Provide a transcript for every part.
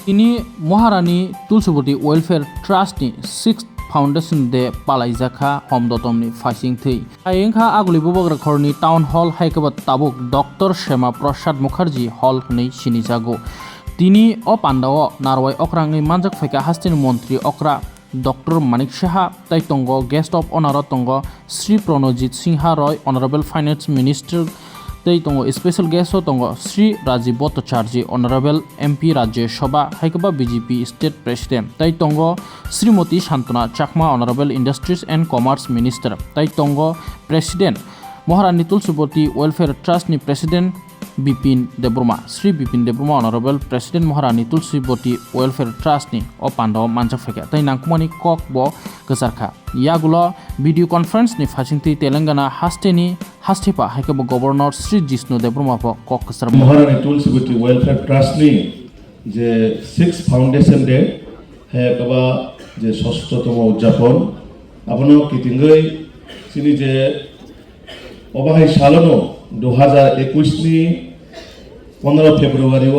তিনি মহারানী তুলসীবती welfare ट्रास्टनि 6th foundation दे पालाइजाखा हमदतमनि फाइसिं थै आयेंखा आगुलिबो बग्राखरनि टाउन हल हाइकबत ताबुक डॉक्टर श्यामा प्रसाद मुखार्जी हल नै सिनिजागो তিনি ও পান্ডাও নারওয়াই অকরাংনি মানজাক ফাইকা হাস্তিনি মন্ত্রী অকরা ডক্টর মানিক সাহা তাইতঙ্গ গেস্ট অফ অনার তঙ্গ Shri Pranajit Singha Roy honourable finance minister তাইতঙ্গ স্পেশাল গেস্ট তঙ্গ শ্রী রাজীব ভট্টাচার্য অনারেবল এমপি রাজ্যসভা হাইকবা বিজেপি স্টেট প্রেসিডেন্ট তাইতঙ্গ Shrimati Santana Chakma honourable industries and commerce minister তাইতঙ্গ প্রেসিডেন্ট মহারানী তুলসীবতী ওয়েলফেয়ার ट्रस्टनि president Bipin Debbarma Shri Bipin Debbarma honourable president Maharani Tulsibati welfare ट्रस्टनि ओ पांडाव मानजाफाइका तै नांकुमानि कक बो गसारखा यागुलो वीडियो कॉन्फ्रेंसनि फासिंथि तेलंगाना हास्टेनि हास्टेपा हाइकबो गवर्नर श्री जिष्णु देब्रमा बो कक गसार महारानी तुलसीबती वेलफेयर ट्रस्टनि जे 6 फाउंडेशन डे हाइकबा जे 6तम उद्यापन आपनो कितिंगै सिनि जे अबाहाय सालनो 2021 नि 15 फेब्रुआरी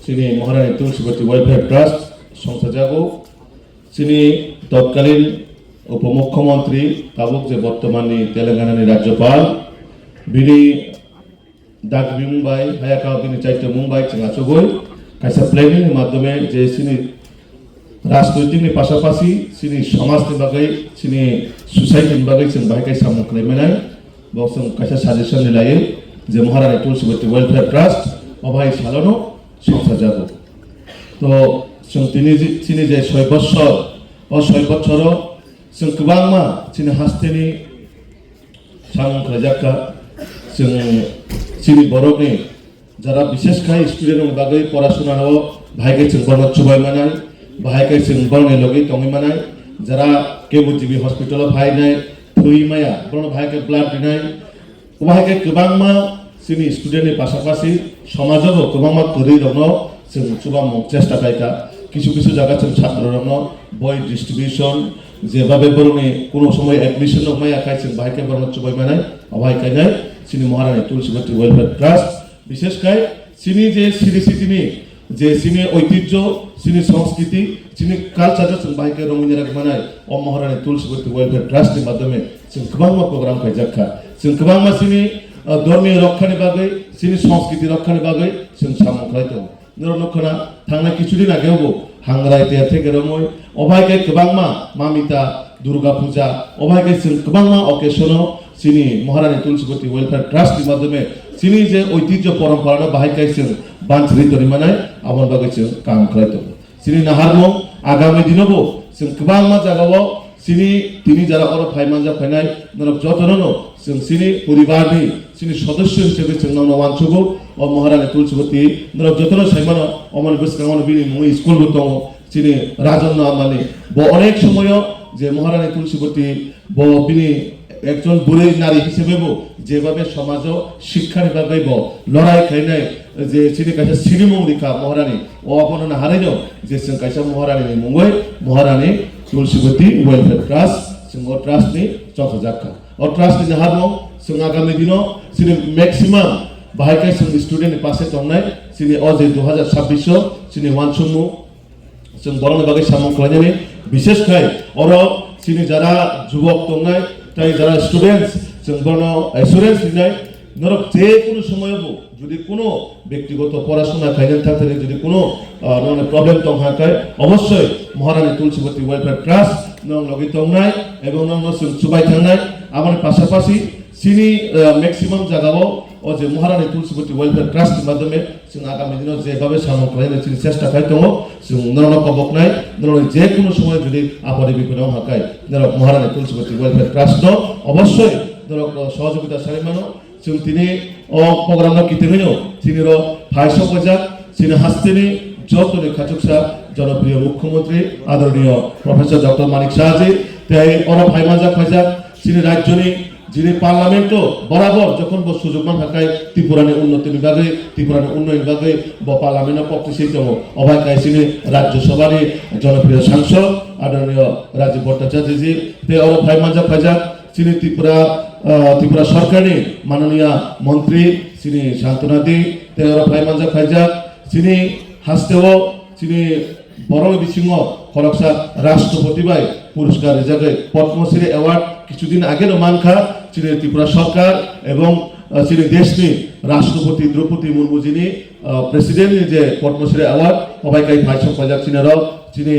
सिनी महारानी तुलसीबती वेलफेयर ट्रस्ट संस्थाजागो सिनी तत्कालीन उपमुख्यमंत्री ताबुक जे बर्तमानी तेलंगाना राज्यपाल बिनि दाग मुंबाई हायाका बिनि चाइते मुंबाई चिंगाचुगोय कायसा प्लेनिंग माध्यमे जे सिनी राजनैतिक नि पाशापाशी सिनी समाज नि बागै सिनी सोसाइटी नि बागै जों बाहाय कायसा मुखलायमानाय बक्सों कायसा सजेशन लायो जे महारानी तुलसीबती वेलफेयर ट्रस्ट अबाय सालानो संसार जागो तो जों तिनि जे 6 बछर ओ 6 बछर जों गोबांमा तिनि हास्तेनि सामखलायजाखा जों तिनि बर'नि যারা বিশেষ করে স্টুডেন্ট বাগै পড়াশোনাও ভাইকে जों बरनो चुबाय मानाय भाइके जों बरनो लगै तङै मानाय যারা केबुटिबि हस्पिटालाव फायनाय थैमाया बरनो भाइके ब्लाड दिनाय भाइके गोबांमा जोंनि स्टुडेन्टनि पाशापाशि समाजावबो गोबांमा गोरै दङ जों सुबा चेष्टा खायखा কিছু কিছু জায়গা जों ছাত্র दङ बय डिस्ट्रिबिउशन जेबाबे बर'नि কোনো সময় एडमिशन नमाय आखाय जों भाइके बरनो चुबाय मानाय अबाय कायनाय जोंनि महारानी तुलसीबती वेलफेयर ट्रस्ट विशेष काय सिनी जे सिरिसिटिनि जे सिनी ঐতিহ্য सिनी संस्कृति सिनी कालचार जों भाइके रंगिना राखमानाय अ महारानी तुलसीबती वेलफेयर ट्रस्टनि माध्यमे जों गोबांमा प्रग्राम खायजाखा जों गोबांमा सिनी धर्मीय रक्षानि बागै सिनी संस्कृति रक्षानि बागै जों सामखलाय दं नरनखना थांनाय किछुदिन आगेवबो हांग्राय तेथे गेरमय अबायके गोबांमा मामिता दुर्गा पूजा अबायके जों गोबांमा अकेशनाव सिनी महारानी तुलसीबती वेलफेयर ट्रस्टनि माध्यमे सिनी जे ঐতিহ্য परम्परा बाहायखाय जों बानस्रि दरिमानाय आबन बागै जों काम खालाय दं सिनी नाहारमो आगामी दिनावबो जों गोबांमा जागायाव सिनी तिनि जारा अर फाइमानजा फाइनाय नरक जतननो जों सिनी परिवारनि सिनी सदस्य हिसाबै जों नाव वानसुगो अ महारानी तुलसीबती नरक जतन साइमानो अमन गोसखांनो बिनि मुङै स्कुलबो दङ सिनी राजन आमानि ब अनेक समय जे महारानी तुलसीबती ब बिनि একজন বুড়ি নারী হিসেবেও যেভাবে সমাজ শিক্ষার বাগৈব লড়াই খাইনায় যে সিনি কাছে সিনিমৌলিকা মহারানী ও অপননা হারাইনো যে जों কাছে মহারানী মুङै মহারানী तुलसीबती वेलफेयर ट्रस्ट जों ट्रस्टनि संस्थाजाखा अ ट्रस्टनि हारमो जों आगामी दिनाव सिनि मैक्सिमाम बाहायखाय जों स्टुडेन्टनि पासे दंनाय सिनि अजे 2026 सिनि वानसुमु जों बरनो बागै सामं खालायनानै बिशेषखाय अर सिनि जारा जुबक दंनाय তাই যারা স্টুডেন্টস जों बरनो एसुरेंस दिनाय नरक जे কোনো সময়বো যদি কোনো ব্যক্তিগত পড়াশোনা খাইলেন থাকতে যদি কোনো মানে প্রবলেম তো হাকায় অবশ্যই মহারানী তুলসীবতী ওয়েলফেয়ার ট্রাস্ট নং লগি তংনাই এবং নং जों সুবাই থাংনাই আমার পাশাপাশি সিনি ম্যাক্সিমাম জায়গাও ও যে মহারানী তুলসীবতী ওয়েলফেয়ার ট্রাস্টের মাধ্যমে जों আগামী দিনে যেভাবে সামন খাইলে जों চেষ্টা খাই দङ जों নরন কবকনাই নরন যে কোনো সময় যদি আপদে বিপদে হাকায় নরক মহারানী তুলসীবতী ওয়েলফেয়ার ট্রাস্ট অবশ্যই নরক সহযোগিতা সারিমানো जों तिनि अ प्रग्राम कितिहैनो तिनि रो फाइसो बजाक सिनि हास्तेनि जतनि खाचुकसा जनप्रिय मुख्यमंत्री आदरणीय प्रोफेसर डॉक्टर मानिक साहाजी ताई अर फाइमाजा फाइजाक सिनि राज्यनि যিনি পার্লামেন্ট বরাবর যখন সুযোগ মান থাকায় ত্রিপুরানি উন্নতির বিভাগে ত্রিপুরানি উন্নয়ন বিভাগে পার্লামেন্টের পক্ষে সেই অবাই কাইসিনি রাজ্যসভার জনপ্রিয় সাংসদ আদরণীয় রাজীব ভট্টাচার্যজি তে অর ফাইমাজা ফাইজা চিনি ত্রিপুরা সরকারি মাননীয় মন্ত্রী চিনি শান্তনাদি তে অর ফাইমাজা ফাইজা চিনি হাসতেও চিনি বড় বিসিংহ খরকসা রাষ্ট্রপতি বাই পুরস্কার জায়গায় পদ্মশ্রী অ্যাওয়ার্ড কিছুদিন আগে মানখা চিনি ত্রিপুরা সরকার এবং চিনি দেশনি রাষ্ট্রপতি দ্রৌপদী মুর্মু যিনি প্রেসিডেন্ট যে পদ্মশ্রী অ্যাওয়ার্ড সবাইকাই ভাইসং পাইজাক চিনি চিনি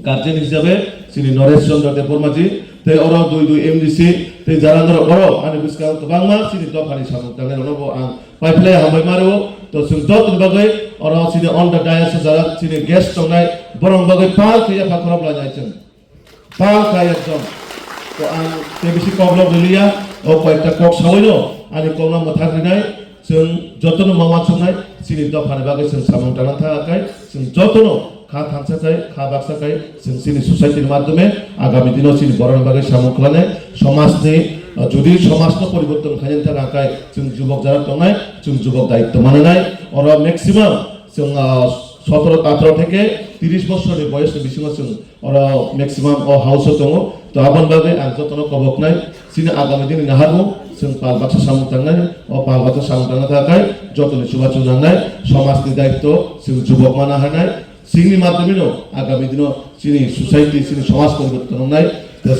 গার্জেন হিসাবে চিনি নরেশ চন্দ্র দেববর্মাজি ते और दुई एमडीसी ते जारांदर और आने बिस्का गोबांमा सिनि दफानि सामु तांने नबो आं पाइपलाय हामबाय मारो तो जों दत बागै और सिनि अन द डायस जारा सिनि गेस्ट संनाय बरं बागै पाल खैया फाखरब लाजायचों पाल खाय एकदम तो आं ते बिसि प्रब्लेम गलिया ओ कयटा कक सावैनो आनि कलना मथारिनाय जों जतन मावा संनाय सिनि दफानि बागै जों सामु तांना थाखाय जों जतन खा थांसाखाय खा बाक्साखाय जों सिनि ससाइटिनि माध्यमे आगामी दिनाव सिनि बरन बागै सामु खालामनाय समाजनि जुदि समाजनो परिवर्तन खालामनो थाखाय जों जुबक जारा दंनाय जों जुबक दायित्व मानिनाय और मैक्सिमाम जों 17-18 থেকে 30 বছরের বয়সের বিসিङ जों और मैक्सिमाम ओ हाउसआव दङ तो आबन बागै आं जतन कबकनाय सिनि आगामी दिन नाहारमु जों पाल बाक्सा सामु थांनाय ओ पाल बाक्सा सामु थांनो थाखाय जतन सुबाचन नांनाय समाजनि दायित्व जों जुबक माना होनाय सिंनि माध्यमेनो आगामी दिनाव सिनि सोसाइटि सिनि समाज परिवर्तन होनाय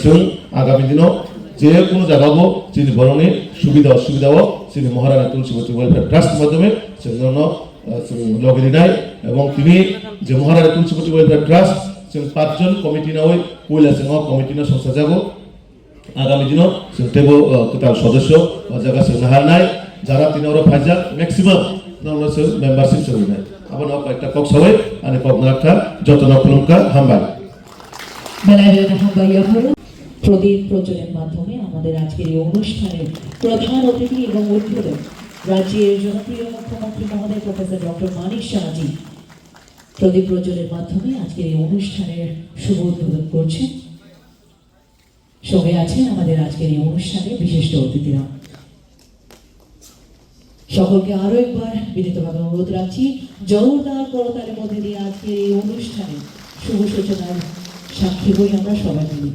जों आगामी दिनाव जे কোনো জায়গাবো सिनि बर'नि सुबिदा असुबिदाव सिनि महारानी तुलसीवती वेलफेयर ट्रास्ट माध्यमे जों লগিনাই এবং তিনি যে মহারানী তুলসীবতী ওয়েলফেয়ার ট্রাস্ট जों 5 জন কমিটি নাও পয়লা जों কমিটিनो संस्था जागो आगामी दिनाव जों तेबो टोटाल सदस्य जागा जों हारनाय যারা তিনरो फाइजा मैक्सिमाम नंगो जों मेम्बारशिप जोंनाय आबनो একটা কক সবাই আনি কক রাখা যতন খুলকা হামবাই বেলায় হামবাইয়া হলো প্রদীপ প্রজ্বলনের মাধ্যমে আমাদের আজকের এই অনুষ্ঠানের প্রধান অতিথি এবং উদ্বোধক রাজ্যের জনপ্রিয় মুখ্যমন্ত্রী মহোদয় প্রফেসর ডক্টর মানিক শাহজি প্রদীপ প্রজ্বলনের মাধ্যমে আজকের এই অনুষ্ঠানের শুভ উদ্বোধন করছেন। সঙ্গে আছেন আমাদের আজকের এই অনুষ্ঠানে বিশিষ্ট অতিথিরা। সকলকে আরো একবার বিনীতভাবে অনুরোধ রাখছি জোরদার করতালির মধ্যে দিয়ে আজকের এই অনুষ্ঠানে শুভ সূচনার সাক্ষী হই আমরা সবাই মিলে।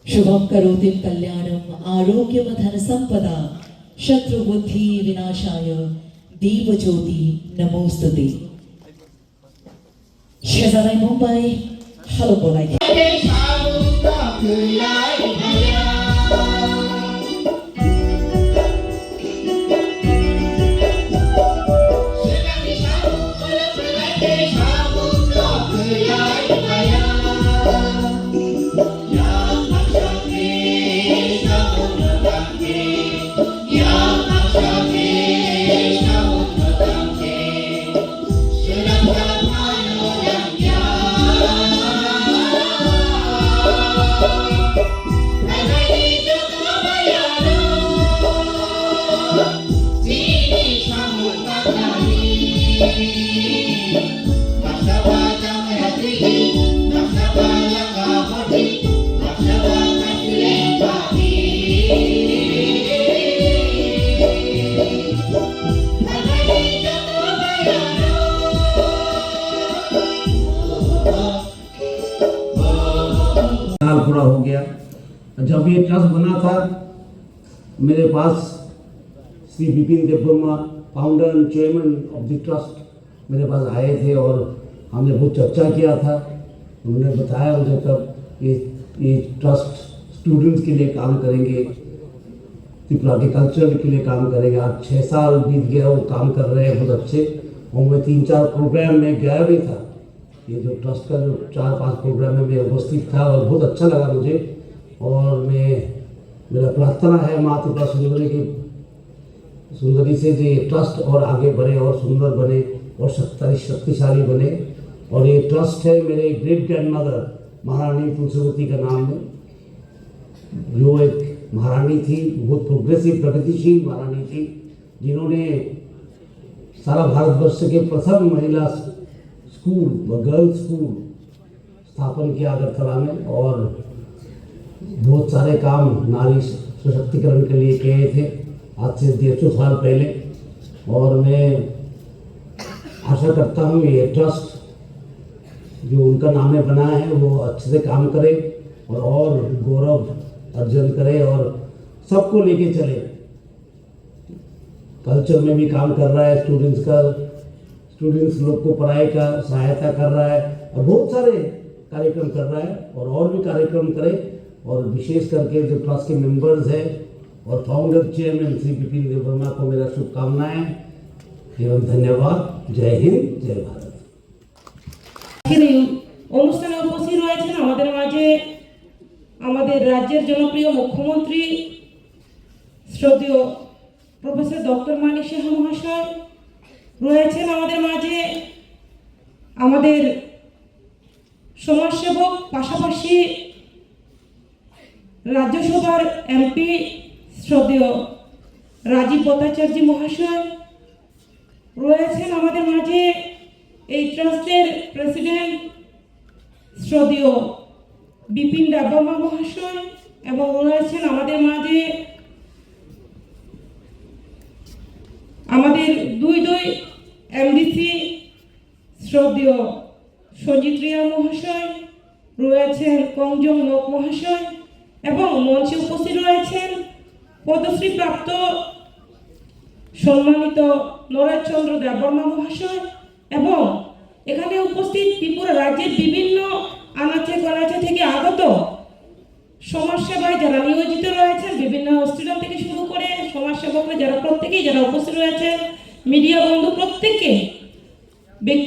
शुभम करोति कल्याणम आरोग्यम धन संपदा शत्रु बुद्धि विनाशाय दीप ज्योति नमोस्तुते। शेजाराय मुंबई हेलो बोलाई साल पूरा हो गया। जब ये ट्रस्ट बना था मेरे पास Shri Bipin Debbarma founder and chairman of the trust मेरे पास आए थे और हमने बहुत चर्चा किया था। उन्होंने बताया मुझे तब ये ट्रस्ट स्टूडेंट्स के लिए काम करेंगे, त्रिपुरा के कल्चर के लिए काम करेंगे। आज 6 साल बीत गया, वो काम कर रहे हैं बहुत अच्छे। और मैं 3-4 प्रोग्राम में गया भी था। ये जो ट्रस्ट का जो 4-5 प्रोग्राम में मैं उपस्थित था और बहुत अच्छा लगा मुझे। और मेरा प्रार्थना है माँ त्रिपुरा सुंदरी से जो ये ट्रस्ट और आगे बढ़े और सुंदर बने और शक्तिशाली बने। और ये ट्रस्ट है मेरे ग्रेट ग्रैंडमदर महारानी तुलसीवती का नाम है, जो एक महारानी थी, बहुत प्रोग्रेसिव प्रगतिशील महारानी थी, जिन्होंने सारा भारतवर्ष के प्रथम महिला स्कूल व गर्ल्स स्कूल स्थापन किया अगरतला में। और बहुत सारे काम नारी सशक्तिकरण के लिए किए थे आज से 150 साल पहले। और मैं आशा करता हूँ ये ट्रस्ट जो उनका नाम में बना है वो अच्छे से काम करे और गौरव अर्जन करे और सबको लेके चले। कल्चर में भी काम कर रहा है, स्टूडेंट्स स्टूडेंट्स लोग को पढ़ाई का सहायता कर रहा है और बहुत सारे कार्यक्रम कर रहा है और भी कार्यक्रम करे। और विशेष करके जो ट्रस्ट के मेंबर्स हैं और फाउंडर चेयरमैन श्री बिपिन देव वर्मा को मेरा शुभकामनाएं एवं धन्यवाद। जय हिंद, जय भारत। অনুষ্ঠানে উপস্থিত রয়েছেন আমাদের মাঝে আমাদের রাজ্যের জনপ্রিয় মুখ্যমন্ত্রী শ্রদ্ধেয় প্রফেসর ডক্টর মানিক সাহা মহাশয়, রয়েছেন আমাদের মাঝে আমাদের সমাজসেবক, পাশাপাশি রাজ্যসভার এমপি শ্রদ্ধেয় রাজীব ভট্টাচার্য মহাশয়, রয়েছেন আমাদের মাঝে এই ট্রাস্টের প্রেসিডেন্ট শ্রদ্ধেয় বিপিন দেববর্মা মহাশয় এবং রয়েছেন আমাদের মাঝে আমাদের দুই এমডিসি শ্রদ্ধেয় সঞ্জিত রিয়া মহাশয়, রয়েছেন কংজং লোক মহাশয় এবং মঞ্চে উপস্থিত রয়েছেন পদ্মশ্রী প্রাপ্ত সম্মানিত নরেশচন্দ্র দেববর্মা মহাশয় এবং এখানে উপস্থিত ত্রিপুরা রাজ্যের বিভিন্ন আনাচে কানাচে থেকে আগত সমাজসেবায় যারা নিয়োজিত রয়েছেন, বিভিন্ন স্টুডেন্ট থেকে শুরু করে সমাজসেবকরা যারা প্রত্যেকেই যারা উপস্থিত রয়েছেন, মিডিয়া বন্ধু প্রত্যেককে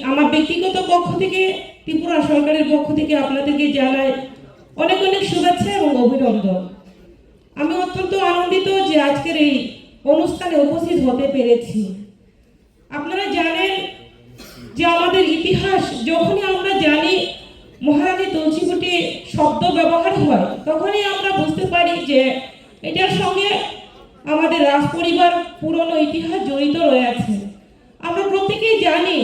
আমার ব্যক্তিগত পক্ষ থেকে, ত্রিপুরা সরকারের পক্ষ থেকে আপনাদেরকে জানাই অনেক অনেক শুভেচ্ছা এবং অভিনন্দন। আমি অত্যন্ত আনন্দিত যে আজকের এই অনুষ্ঠানে উপস্থিত হতে পেরেছি। আপনারা জানেন যে আমাদের ইতিহাস যখনই আমরা জানি মহারানী তুলসীবতী শব্দ ব্যবহার হয়, তখনই আমরা বুঝতে পারি যে এটার সঙ্গে আমাদের রাজ পরিবার পুরনো ইতিহাস জড়িত রয়েছে। আমরা প্রত্যেকেই জানি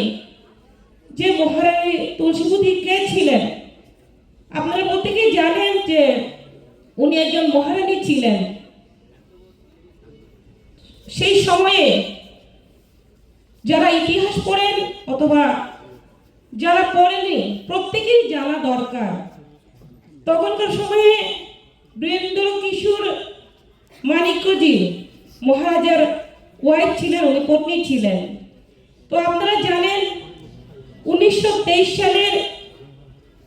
যে মহারানী তুলসীবতী কে ছিলেন। আপনারা প্রত্যেকেই জানেন যে উনি একজন মহারানী ছিলেন। সেই সময়ে যারা ইতিহাস পড়েন অথবা যারা পড়েনি প্রত্যেকেই জানা দরকার। তখনকার সময়ে বীরেন্দ্র কিশোর মানিক্যজি মহারাজার ওয়াইফ ছিলেন, উনি পত্নী ছিলেন। তো আপনারা জানেন 1923 সালের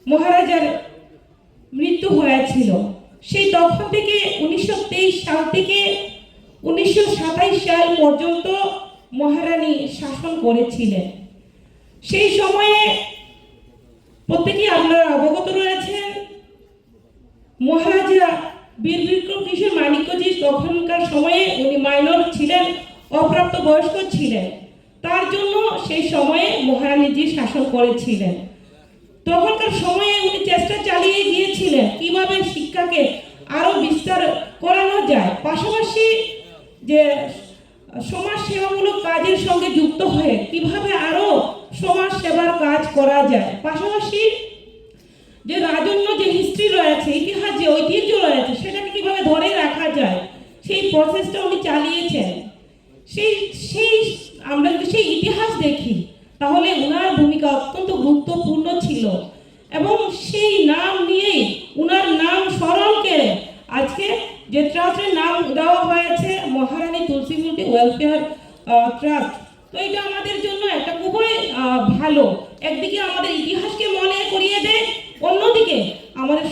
মহারাজার মৃত্যু হয়েছিল। সেই তখন থেকে 1923 সাল থেকে 1927 সাল পর্যন্ত মহারানী শাসন করেছিলেন। সেই সময়ে প্রত্যেকেই আপনারা অবগত রয়েছেন মহারাজা বীর বিক্রম কিশোর মানিক্যজি তখনকার সময়ে উনি মাইনর ছিলেন, অপ্রাপ্ত বয়স্ক ছিলেন। তার জন্য সেই সময়ে মহারানীজি শাসন করেছিলেন। তখনকার সময়ে উনি চেষ্টা চালিয়ে গিয়েছিলেন কিভাবে শিক্ষাকে আরো বিস্তার করানো যায়, পাশাপাশি যে সমাজ সেবামূলক কাজের সঙ্গে যুক্ত হয়ে কিভাবে আরো সমাজ সেবার কাজ করা যায়, পাশাপাশি যে রাজন্য যে হিস্ট্রি রয়েছে, ইতিহাস যে ঐতিহ্য রয়েছে সেটাকে কিভাবে ধরে রাখা যায়, সেই প্রসেসটা উনি চালিয়েছেন। সেই আমরা যদি সেই ইতিহাস দেখি তাহলে উনার ভূমিকা অত্যন্ত গুরুত্বপূর্ণ ছিল এবং সেই নাম নিয়েই উনার নাম স্মরণ করে আজকে যে ট্রাস্টের নাম দেওয়া হয়েছে মহারানী তুলসীবতী ওয়েলফেয়ার ট্রাস্ট। তো এটা আমাদের জন্য একটা খুবই ভালো, একদিকে আমাদের ইতিহাসকে মনে করিয়ে দেয়, অন্যদিকে আমাদের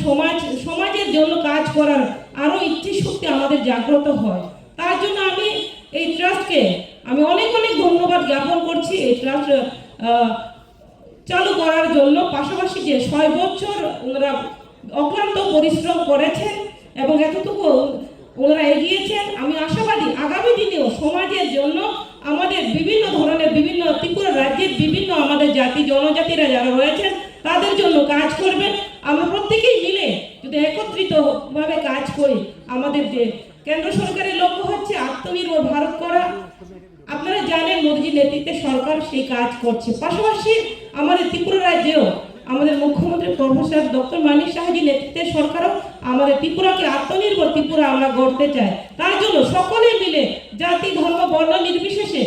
সমাজের জন্য কাজ করার আরো ইচ্ছে শক্তি আমাদের জাগ্রত হয়। তার জন্য আমি এই ট্রাস্টকে আমি অনেক অনেক ধন্যবাদ জ্ঞাপন করছি এই ট্রাস্ট চালু করার জন্য। পাশাপাশি যে 6 বছর ওনারা অক্লান্ত পরিশ্রম করেছেন এবং এতটুকু ওনারা এগিয়েছেন। আমি আশাবাদী আগামী দিনেও সমাজের জন্য আমাদের বিভিন্ন ধরনের বিভিন্ন ত্রিপুরা রাজ্যের বিভিন্ন আমাদের জাতি জনজাতিরা যারা রয়েছেন তাদের জন্য কাজ করবেন। আমরা প্রত্যেকেই মিলে যদি একত্রিতভাবে কাজ করি, আমাদের যে কেন্দ্র সরকারের লক্ষ্য হচ্ছে আত্মনির্ভর ভারত করা। আপনারা জানেন মোদীজির নেতৃত্বে সরকার সেই কাজ করছে। পাশাপাশি আমাদের ত্রিপুরা রাজ্যেও আমাদের মুখ্যমন্ত্রী প্রফেসর ডক্টর মানিক সাহাজির নেতৃত্বে সরকারও আমাদের ত্রিপুরাকে আত্মনির্ভর ত্রিপুরা আমরা গড়তে চাই। তার জন্য সকলে মিলে জাতি ধর্ম বর্ণ নির্বিশেষে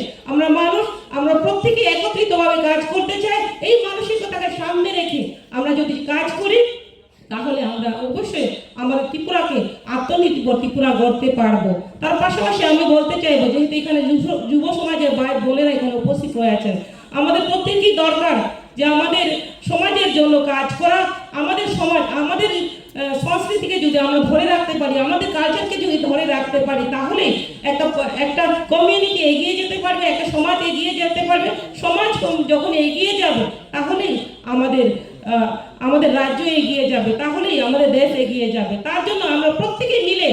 আমরা প্রত্যেকে একত্রিতভাবে কাজ করতে চাই। এই মানসিকতাকে সামনে রেখে আমরা যদি কাজ করি তাহলে আমরা অবশ্যই আমাদের ত্রিপুরাকে আত্মনির্ভর ত্রিপুরা গড়তে পারবো। তার পাশাপাশি আমি বলতে চাইবো, যেহেতু এখানে যুব সমাজের ভাই বোনেরা এখানে উপস্থিত রয়েছেন, আমাদের প্রত্যেকেই দরকার যে আমাদের সমাজের জন্য কাজ করা, আমাদের সমাজ, আমাদের সংস্কৃতিকে যদি আমরা ধরে রাখতে পারি, আমাদের কালচারকে যদি ধরে রাখতে পারি, তাহলে একটা কমিউনিটি এগিয়ে যেতে পারবে, একটা সমাজ এগিয়ে যেতে পারবে। সমাজ যখন এগিয়ে যাবে তাহলেই আমাদের রাজ্য এগিয়ে যাবে, তাহলেই আমাদের দেশ এগিয়ে যাবে। তার জন্য আমরা প্রত্যেকে মিলে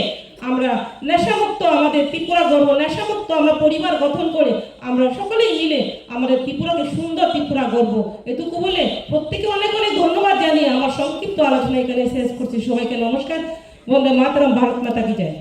আমরা নেশামুক্ত, আমাদের ত্রিপুরা গর্ব, নেশামুক্ত আমরা পরিবার গঠন করে আমরা সকলেই মিলে আমাদের ত্রিপুরাকে সুন্দর ত্রিপুরা গর্ব, এটুকু বলে প্রত্যেকে অনেক অনেক ধন্যবাদ জানিয়ে আমার সংক্ষিপ্ত আলোচনা এখানে শেষ করছি। সবাইকে নমস্কার। বন্দে মাতরম, ভারত মাতা কি জয়।